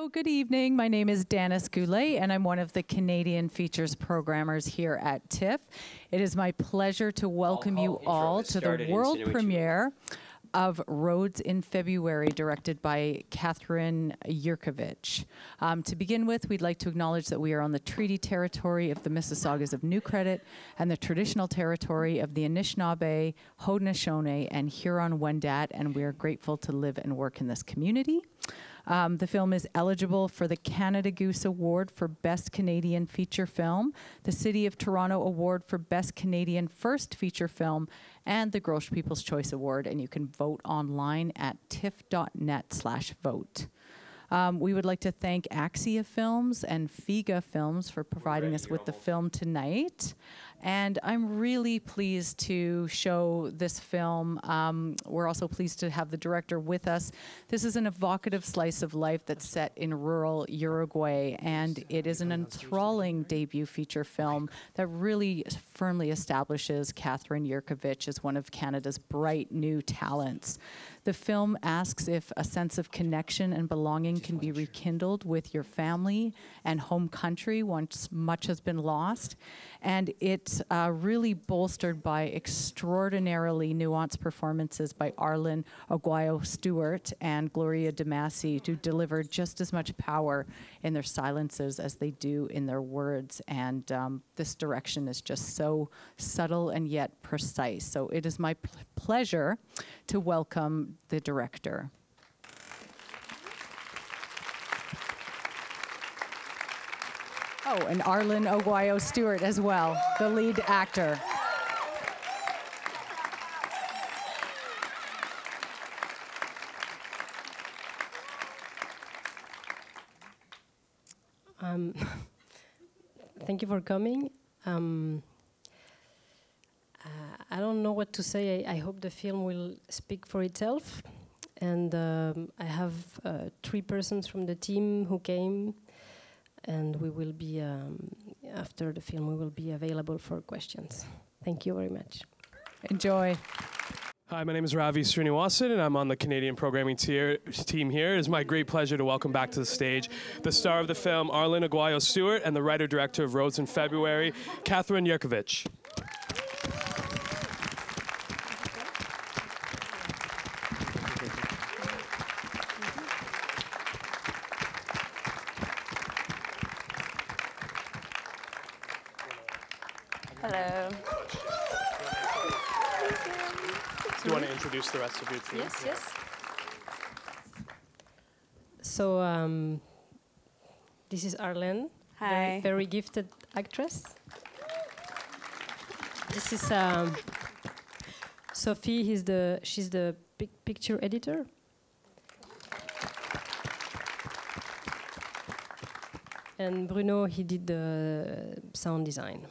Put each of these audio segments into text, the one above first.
Hello, good evening. My name is Danis Goulet, and I'm one of the Canadian Features programmers here at TIFF. It is my pleasure to welcome you all to the world premiere of Roads in February, directed by Catherine Yurkovich. To begin with, we'd like to acknowledge that we are on the treaty territory of the Mississaugas of New Credit and the traditional territory of the Anishinaabe, Haudenosaunee, and Huron-Wendat, and we are grateful to live and work in this community. The film is eligible for the Canada Goose Award for Best Canadian Feature Film, the City of Toronto Award for Best Canadian First Feature Film, and the Grosh People's Choice Award, and you can vote online at tiff.net/vote. We would like to thank Axia Films and Figa Films for providing us with the film tonight. And I'm really pleased to show this film. We're also pleased to have the director with us. This is an evocative slice of life that's set in rural Uruguay, and it is an enthralling debut feature film that really firmly establishes Catherine Yurkovich as one of Canada's bright new talents. The film asks if a sense of connection and belonging can be rekindled with your family and home country once much has been lost. And it's really bolstered by extraordinarily nuanced performances by Arlen Aguayo-Stewart and Gloria DeMasi, who deliver just as much power in their silences as they do in their words. And this direction is just so subtle and yet precise. So it is my pleasure to welcome the director. Oh, and Arlen Aguayo-Stewart as well, the lead actor. Thank you for coming. I don't know what to say. I hope the film will speak for itself. And I have 3 persons from the team who came, and we will be, after the film, we will be available for questions. Thank you very much. Enjoy. Hi, my name is Ravi Srinivasan, and I'm on the Canadian programming team here. It is my great pleasure to welcome back to the stage the star of the film, Arlen Aguayo-Stewart, and the writer-director of Roads in February, Catherine Yurkovich. Hello. Do you want to introduce the rest of your team? Yes, yes. So this is Arlen, Hi. very gifted actress. This is Sophie. She's the picture editor. And Bruno, he did the sound design.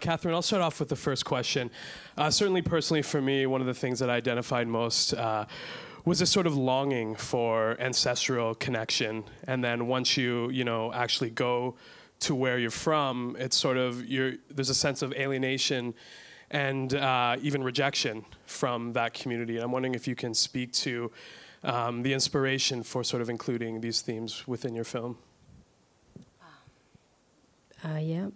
Catherine, I'll start off with the first question. Certainly personally for me, one of the things that I identified most was a sort of longing for ancestral connection. And then once you actually go to where you're from, it's sort of, there's a sense of alienation and even rejection from that community. And I'm wondering if you can speak to the inspiration for sort of including these themes within your film. Yeah.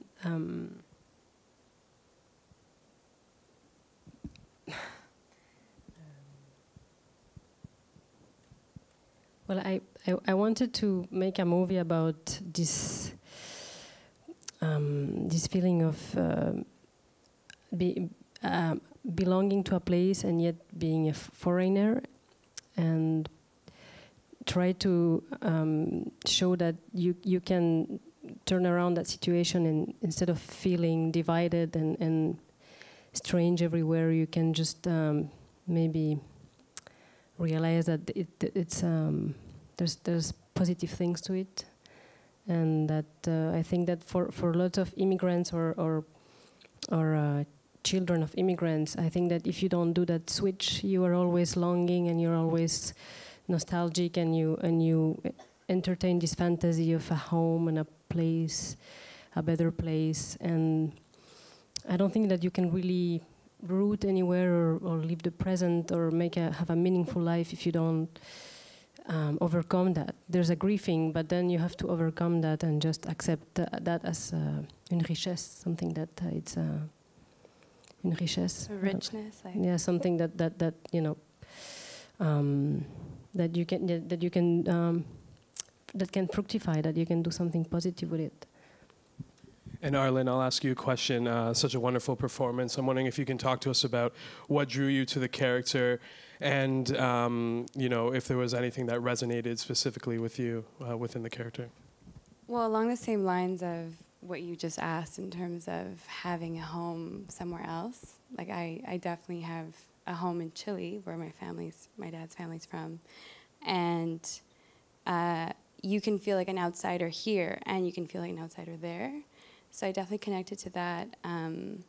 Well, I wanted to make a movie about this this feeling of belonging to a place and yet being a foreigner, and try to show that you can turn around that situation, and instead of feeling divided and strange everywhere, you can just maybe realize that it's there's positive things to it, and that I think that for lots of immigrants or children of immigrants, I think that if you don't do that switch, you are always longing and you're always nostalgic, and you entertain this fantasy of a home and a place, a better place, and I don't think that you can really root anywhere or live the present or have a meaningful life if you don't overcome that. There's a grieving, but then you have to overcome that and just accept that as une richesse, something that it's une richesse. A richness. Yeah, something that you know that you can that can fructify, that you can do something positive with it. And Arlen, I'll ask you a question. Such a wonderful performance. I'm wondering if you can talk to us about what drew you to the character, and you know, if there was anything that resonated specifically with you within the character. Well, along the same lines of what you just asked in terms of having a home somewhere else. Like I definitely have a home in Chile where my dad's family's from, and you can feel like an outsider here, and you can feel like an outsider there. So I definitely connected to that. And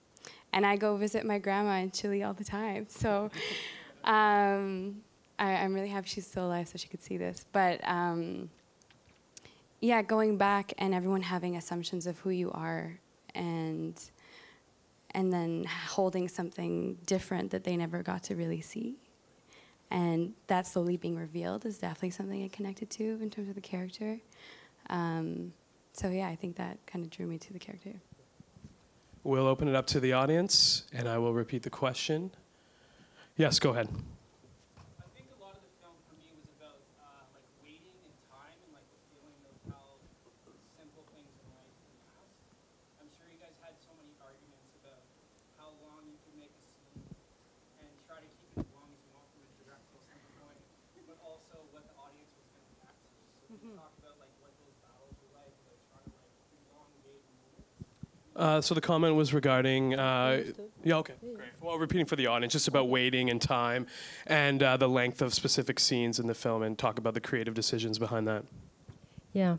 I go visit my grandma in Chile all the time. So I'm really happy she's still alive so she could see this. But yeah, going back and everyone having assumptions of who you are, and then holding something different that they never got to really see. And that slowly being revealed is definitely something I connected to in terms of the character. So yeah, I think that kind of drew me to the character. We'll open it up to the audience, and I will repeat the question. Yes, go ahead. I think a lot of the film for me was about like waiting and time and like the feeling of how simple things in life can last. I'm sure you guys had so many arguments about how long you could make a scene and try to keep it as long as you want from a directorial standpoint, but also what the audience was going to react to. So we talk about like what those battles were like, about trying to like elongate moments. So the comment was regarding, yeah, okay, great. Well, repeating for the audience, just about waiting and time, and the length of specific scenes in the film, and talk about the creative decisions behind that. Yeah,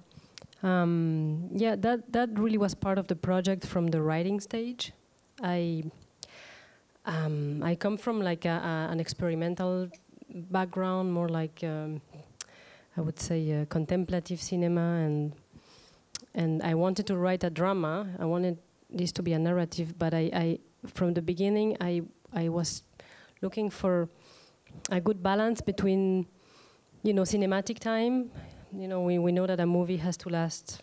yeah. That really was part of the project from the writing stage. I come from like an experimental background, more like I would say contemplative cinema, and I wanted to write a drama. I wanted this to be a narrative, but I from the beginning I was looking for a good balance between, you know, cinematic time. You know, we know that a movie has to last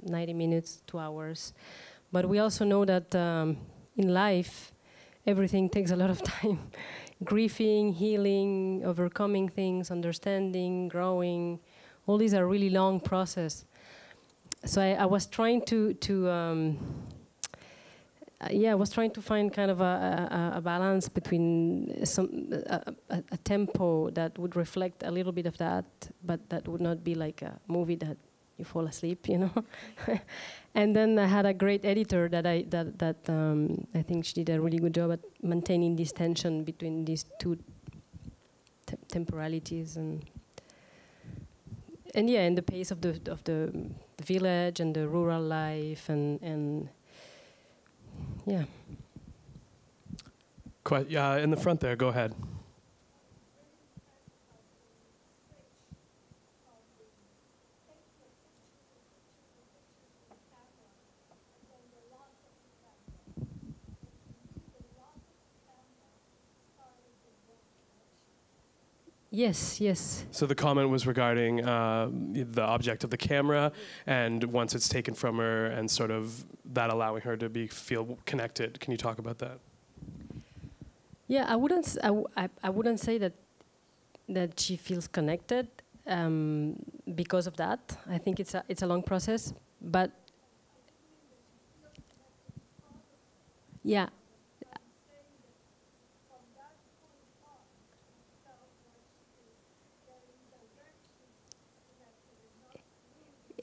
90 minutes, 2 hours, but we also know that in life everything takes a lot of time. Grieving, healing, overcoming things, understanding, growing, all these are really long process. So I was trying I was trying to find kind of a balance between a tempo that would reflect a little bit of that, but that would not be like a movie that you fall asleep, you know. And then I had a great editor that I think she did a really good job at maintaining this tension between these two temporalities and yeah, and the pace of the village and the rural life and yeah. In the front there, go ahead. Yes, yes. So the comment was regarding the object of the camera, and once it's taken from her, and sort of that allowing her to feel connected. Can you talk about that? Yeah, I wouldn't say that she feels connected because of that. I think it's a long process, but yeah.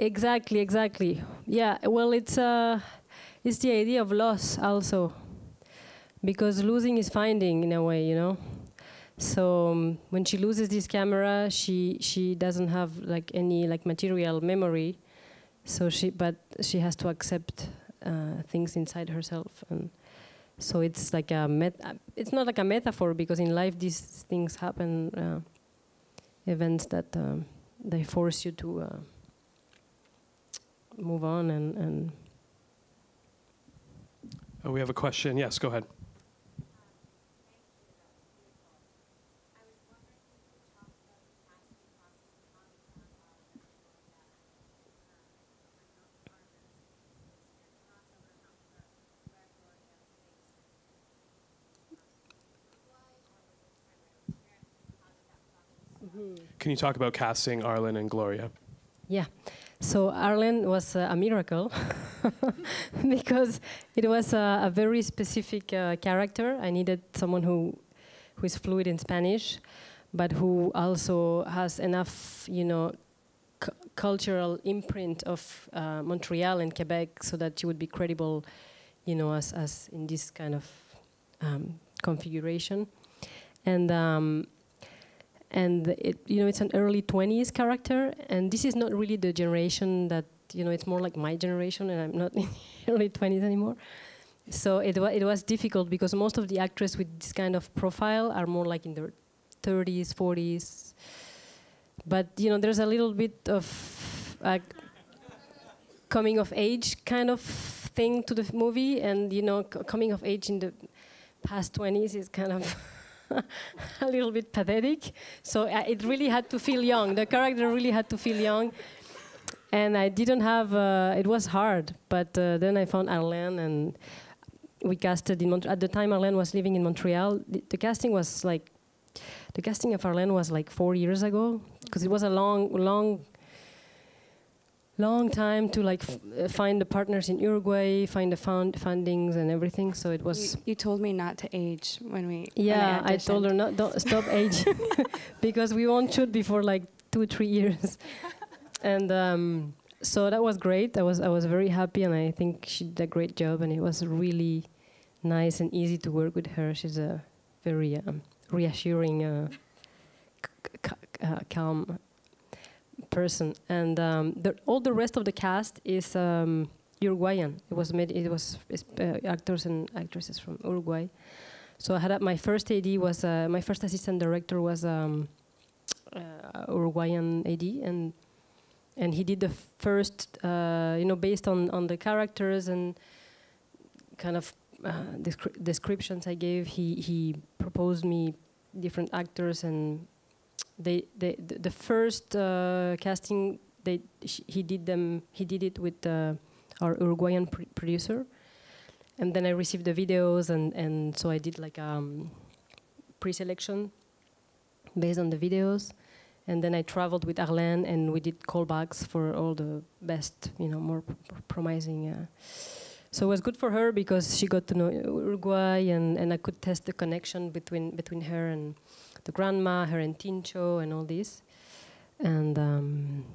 Exactly. Yeah, well, it's the idea of loss also, because losing is finding in a way, you know. So when she loses this camera, she doesn't have like any like material memory, so she has to accept things inside herself, and so it's like it's not like a metaphor, because in life these things happen, events that they force you to move on and Oh, we have a question. Yes, go ahead. Can you talk about casting Arlen and Gloria? Yeah. So Arlen was a miracle because it was a very specific character. I needed someone who is fluent in Spanish, but who also has enough, cultural imprint of Montreal and Quebec, so that she would be credible, as in this kind of configuration. And it's an early 20s character, and this is not really the generation that, it's more like my generation, and I'm not in early 20s anymore. So it was difficult because most of the actors with this kind of profile are more like in their 30s, 40s. But, there's a little bit of coming of age kind of thing to the movie, and, coming of age in the past 20s is kind of a little bit pathetic. So it really had to feel young. The character really had to feel young. And I didn't have, it was hard, but then I found Arlen, and we casted in Montreal. At the time, Arlen was living in Montreal. The casting of Arlen was like 4 years ago, because it was a long time to find the partners in Uruguay, find the fundings and everything. So it was. You told me not to age when we. Yeah, when I told her don't stop aging, because we won't shoot before like 2-3 years, and so that was great. I was very happy, and I think she did a great job, and it was really nice and easy to work with her. She's a very reassuring, calm person, and all the rest of the cast is Uruguayan. It was actors and actresses from Uruguay. So I had my first AD was my first assistant director was Uruguayan AD, and he did the first based on the characters and kind of descriptions I gave. He proposed me different actors, and the first casting he did it with our Uruguayan producer, and then I received the videos, and so I did like pre-selection based on the videos, and then I traveled with Arlen, and we did callbacks for all the best, more promising. So it was good for her because she got to know Uruguay, and I could test the connection between her and the grandma, her and Tincho, and all this. And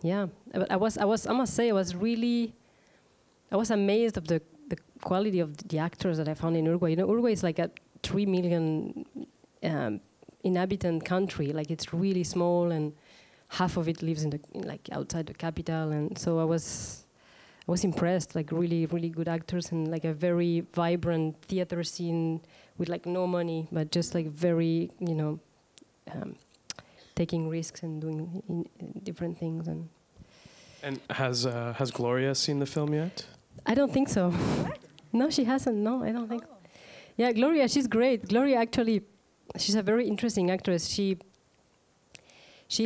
yeah, but I must say, I was amazed of the quality of the actors that I found in Uruguay. Uruguay is like a 3 million inhabitant country. Like, it's really small, and half of it lives like outside the capital. And so I was impressed. Like, really, really good actors, and like a very vibrant theater scene with like no money, but just like very, taking risks and doing different things. And has Gloria seen the film yet? I don't think so. What? No, she hasn't. No, I don't think. Yeah, Gloria, she's great. Gloria, actually, she's a very interesting actress. She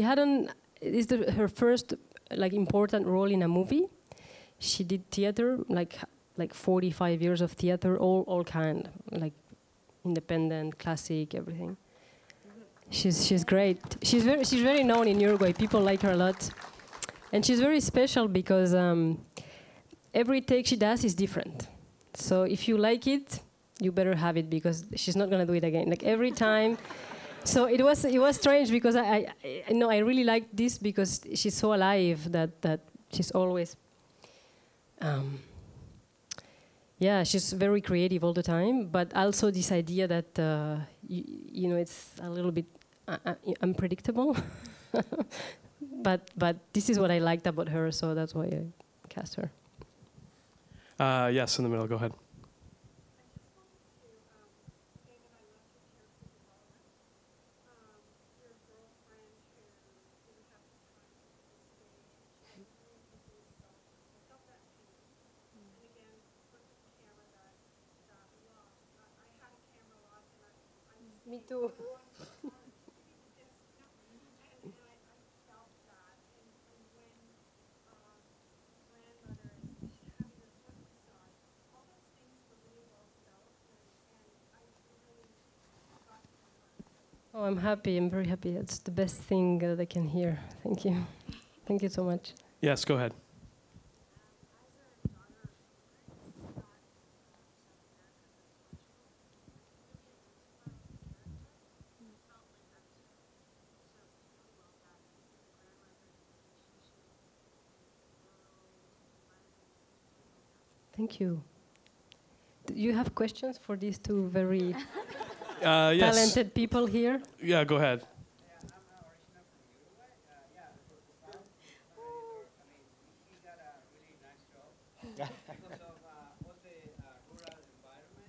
hadn't. It's her first like important role in a movie. She did theater, like 45 years of theater, all kind, like independent, classic, everything. She's great. She's very known in Uruguay. People like her a lot, and she's very special because every take she does is different. So if you like it, you better have it, because she's not gonna do it again. Like, every time. So it was strange, because I really liked this because she's so alive that she's always. Yeah, she's very creative all the time, but also this idea that it's a little bit unpredictable. but this is what I liked about her, so that's why I cast her. Yes, in the middle. Go ahead. Me too. Oh, I'm happy. I'm very happy. It's the best thing that I can hear. Thank you. Thank you so much. Yes, go ahead. Thank you. Do you have questions for these two very Yes. talented people here? Yeah, go ahead.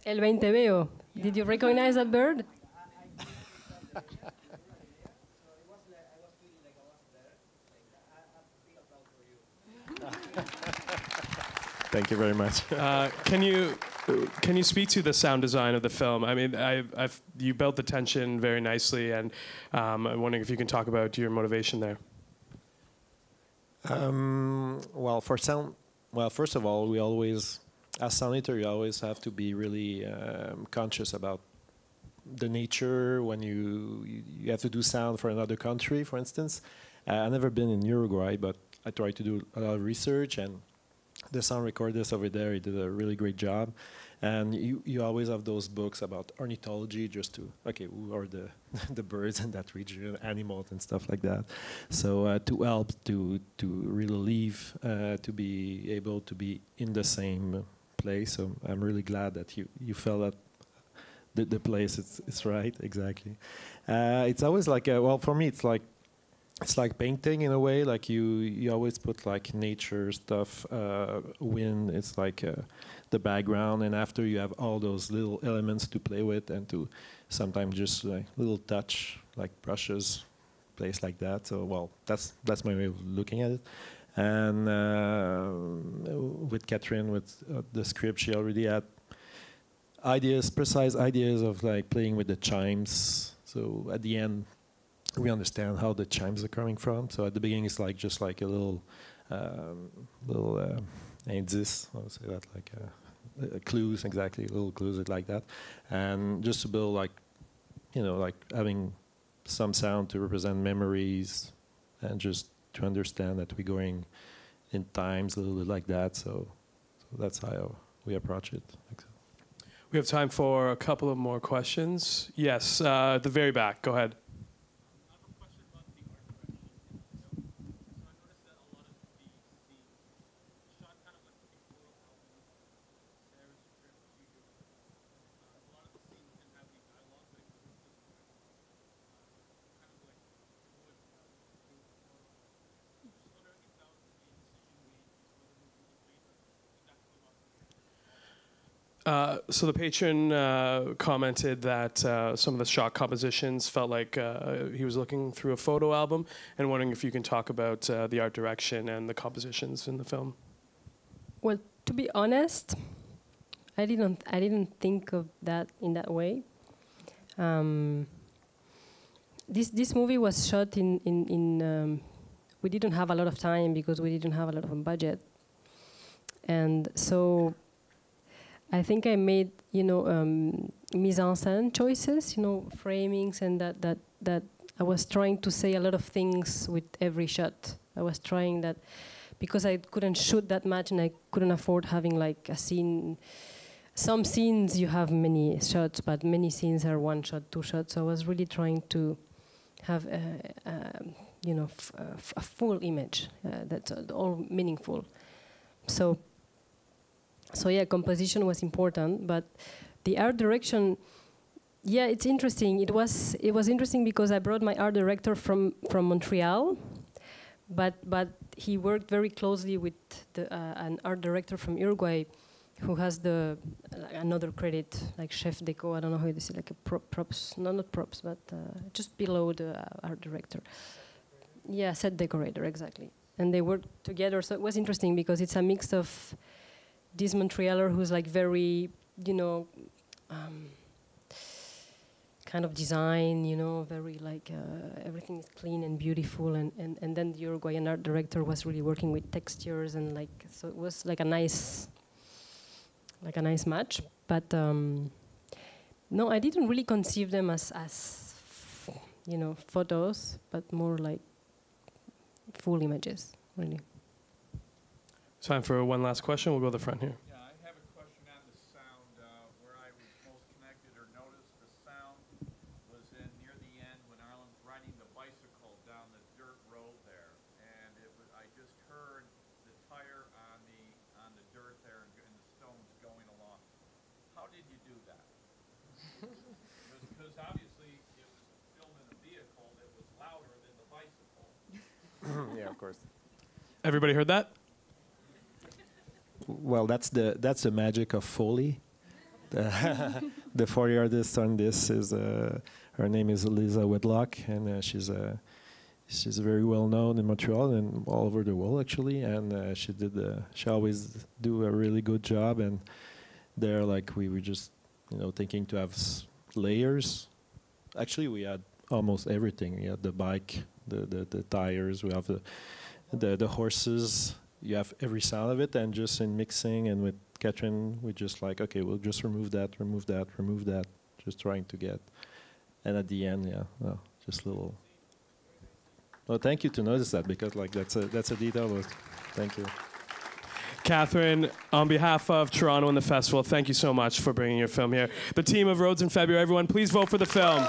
El 20 veo. Did you recognize that bird? Thank you very much. Can you speak to the sound design of the film? I mean, you built the tension very nicely, and I'm wondering if you can talk about your motivation there. Well, for sound, well, first of all, we always, as sound editor, you always have to be really conscious about the nature when you have to do sound for another country, for instance. I've never been in Uruguay, but I tried to do a lot of research, and the sound recordist over there, he did a really great job. And you always have those books about ornithology, just to, okay, who are the the birds in that region, animals and stuff like that. So to help to relieve, to be able to be in the same place. So I'm really glad that you felt that the place is right, exactly. It's always like, well, for me, it's like painting in a way. Like you always put like nature stuff, wind. It's like the background, and after you have all those little elements to play with, and to sometimes just like little touch, like brushes, place like that. So well, that's my way of looking at it. And with Catherine, with the script, she already had ideas, precise ideas of like playing with the chimes. So at the end, we understand how the chimes are coming from. So at the beginning, it's like just like a little indice. I would say that, like clues, exactly, little clues like that, and just to build like, like having some sound to represent memories, and just to understand that we're going in times a little bit like that. So that's how we approach it. We have time for a couple of more questions. Yes, at the very back. Go ahead. So the patron commented that some of the shot compositions felt like he was looking through a photo album, and wondering if you can talk about the art direction and the compositions in the film. Well, to be honest, I didn't think of that in that way. This movie was shot in we didn't have a lot of time because we didn't have a lot of budget, and so I think I made, mise en scène choices, framings, and that I was trying to say a lot of things with every shot. I was trying that, because I couldn't shoot that much and I couldn't afford having like a scene. Some scenes you have many shots, but many scenes are one shot, two shots. So I was really trying to have, a full image that's all meaningful. So yeah, composition was important, but the art direction, yeah, it's interesting. It was interesting because I brought my art director from Montreal, but he worked very closely with an art director from Uruguay, who has another credit, like chef déco. I don't know how to say, like a props, not props, but just below the art director. Yeah, set decorator, exactly. And they worked together, so it was interesting because it's a mix of this Montrealer who's like very, kind of design, very like everything is clean and beautiful, and then the Uruguayan art director was really working with textures, and like, so it was like a nice match. But no, I didn't really conceive them as photos, but more like full images, really. Time for one last question. We'll go to the front here. Yeah, I have a question on the sound. Where I was most connected or noticed the sound was in near the end when Arlen's riding the bicycle down the dirt road there, and I just heard the tire on the dirt there and the stones going along. How did you do that? Because obviously it was filmed in a vehicle that was louder than the bicycle. Yeah, of course. Everybody heard that? Well, that's the magic of Foley. The Foley artist on this is her name is Lisa Whitlock, and she's very well known in Montreal and all over the world actually. And she always do a really good job. And there, like we were just thinking to have layers. Actually, we had almost everything. We had the bike, the tires. We have the horses. You have every sound of it, and just in mixing and with Catherine, we just like, okay, we'll just remove that, just trying to get. And at the end, yeah, well, just little. Well, thank you to notice that, because like that's a detail. But thank you. Catherine, on behalf of Toronto and the festival, thank you so much for bringing your film here. The team of Roads in February, everyone, please vote for the film.